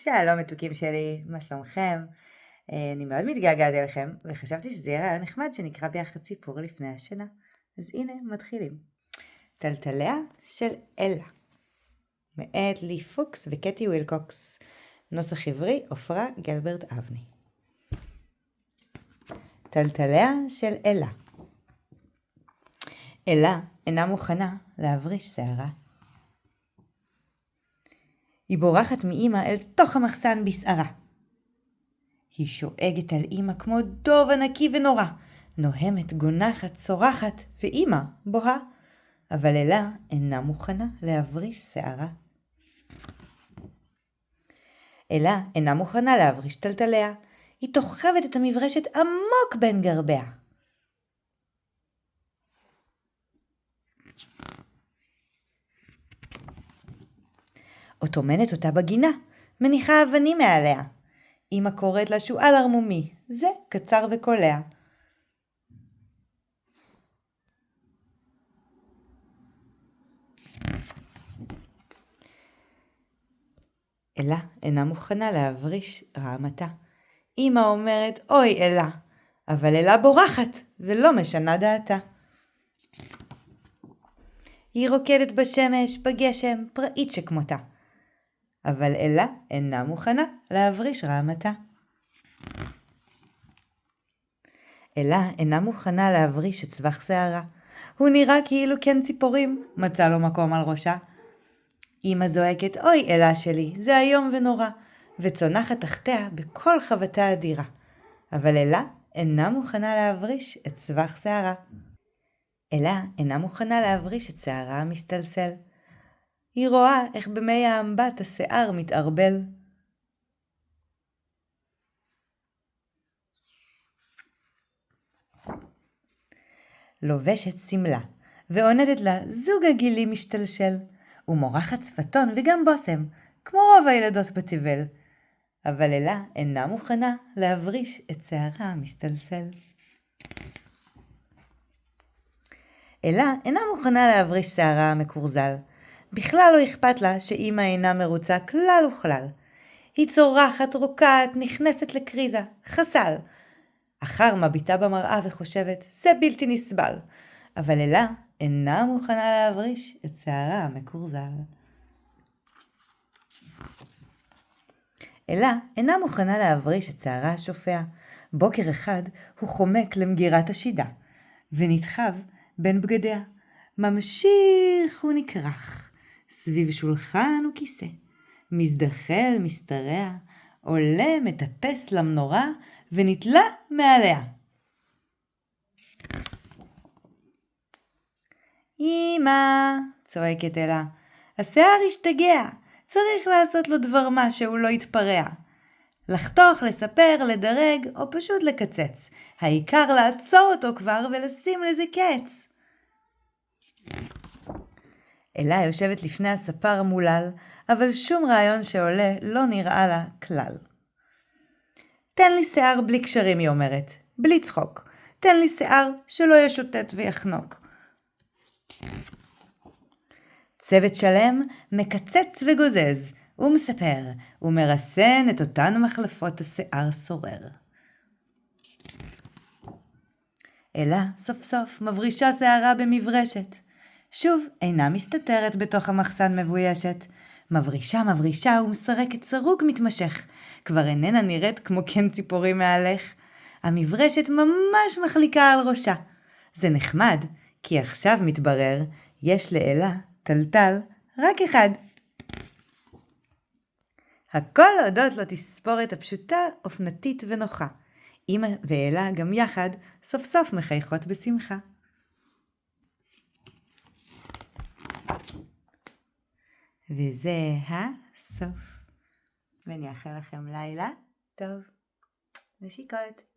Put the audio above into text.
שלום מתוקים שלי, מה שלומכם? אני מאוד מתגעגעת אליכם, וחשבתי שזה יהיה רעיון נחמד שנקרא ביחד סיפור לפני השינה. אז הנה, מתחילים. טלטליה של אלה, מאת לי פוקס וקטי ווילקוקס, נוסח עברי עופרה גלברט אבני. טלטליה של אלה. אלה אינה מוכנה להבריש שערה. היא בורחת מאמא אל תוך המחסן בסערה. היא שואגת על אמא כמו דוב ענקי ונורא, נוהמת, גונחת, צורחת, ואמא בוהה. אבל אלה אינה מוכנה להבריש שערה. אלה אינה מוכנה להבריש טלטליה. היא תוחבת את המברשת עמוק בין גרביה. או טומנת אותה בגינה, מניחה אבנים מעליה. אמא קוראת לה שועל ערמומי, זה קצר וקולע. אלה אינה מוכנה להבריש רעמתה. אמא אומרת, אוי אלה, אבל אלה בורחת ולא משנה דעתה. היא רוקדת בשמש, בגשם, פראית שכמותה. אבל אלה אינה מוכנה להבריש רעמתה. אלה אינה מוכנה להבריש את צווח שערה. הוא נראה כאילו כן ציפורים, מצא לו מקום על ראשה. אמא זועקת, אוי אלה שלי, זה היום ונורא, וצונחת תחתיה בכל חבטה אדירה. אבל אלה אינה מוכנה להבריש את צווח שערה. אלה אינה מוכנה להבריש את שערה המסתלסל. היא רואה איך במי האמבט השיער מתערבל. לובשת סמלה, ועונדת לה זוג עגילים משתלשל, ומורחת שפתון וגם בוסם, כמו רוב הילדות בתבל. אבל אלה אינה מוכנה להבריש את שערה המסתלסל. אלה אינה מוכנה להבריש שערה המקורזל. בכלל לא אכפת לה שאמא אינה מרוצה כלל וכלל. היא צורחת, רוקעת, נכנסת לקריזה, חסל. אחר מביטה במראה וחושבת, זה בלתי נסבל. אבל אלה אינה מוכנה להבריש את שערה המקורזל. אלה אינה מוכנה להבריש את שערה השופע. בוקר אחד הוא חומק למגירת השידה, ונדחב בין בגדיה. ממשיך ונקרח, סביב שולחן וכיסא. מזדחל, משתרע, עולה, מטפס למנורה, ונתלה מעליה. אמא, צועקת אלה, השיער השתגע, צריך לעשות לו דבר מה שהוא לא יתפרע. לחתוך, לספר, לדרג, או פשוט לקצץ. העיקר לעצור אותו כבר ולשים לזה קץ. אלה יושבת לפני הספר מולל, אבל שום רעיון שעולה לא נראה לה כלל. תן לי שיער בלי קשרים, היא אומרת, בלי צחוק. תן לי שיער שלא ישוטט ויחנוק. צוות שלם מקצץ וגוזז, ומספר, ומרסן את אותן מחלפות השיער סורר. אלה סוף סוף מברישה שערה במברשת. שוב אינה מסתתרת בתוך המחסן מבוישת. מברישה ומסרקת סרוג מתמשך. כבר איננה נראית כמו כן ציפורים מעלך. המברשת ממש מחליקה על ראשה. זה נחמד, כי עכשיו מתברר, יש לאלה טלטל רק אחד. הכל להודות לתספורת הפשוטה, אופנתית ונוחה. אמא ואלה גם יחד סוף סוף מחייכות בשמחה. וזה הסוף. ואני אאחל לכם לילה טוב. נשיקות.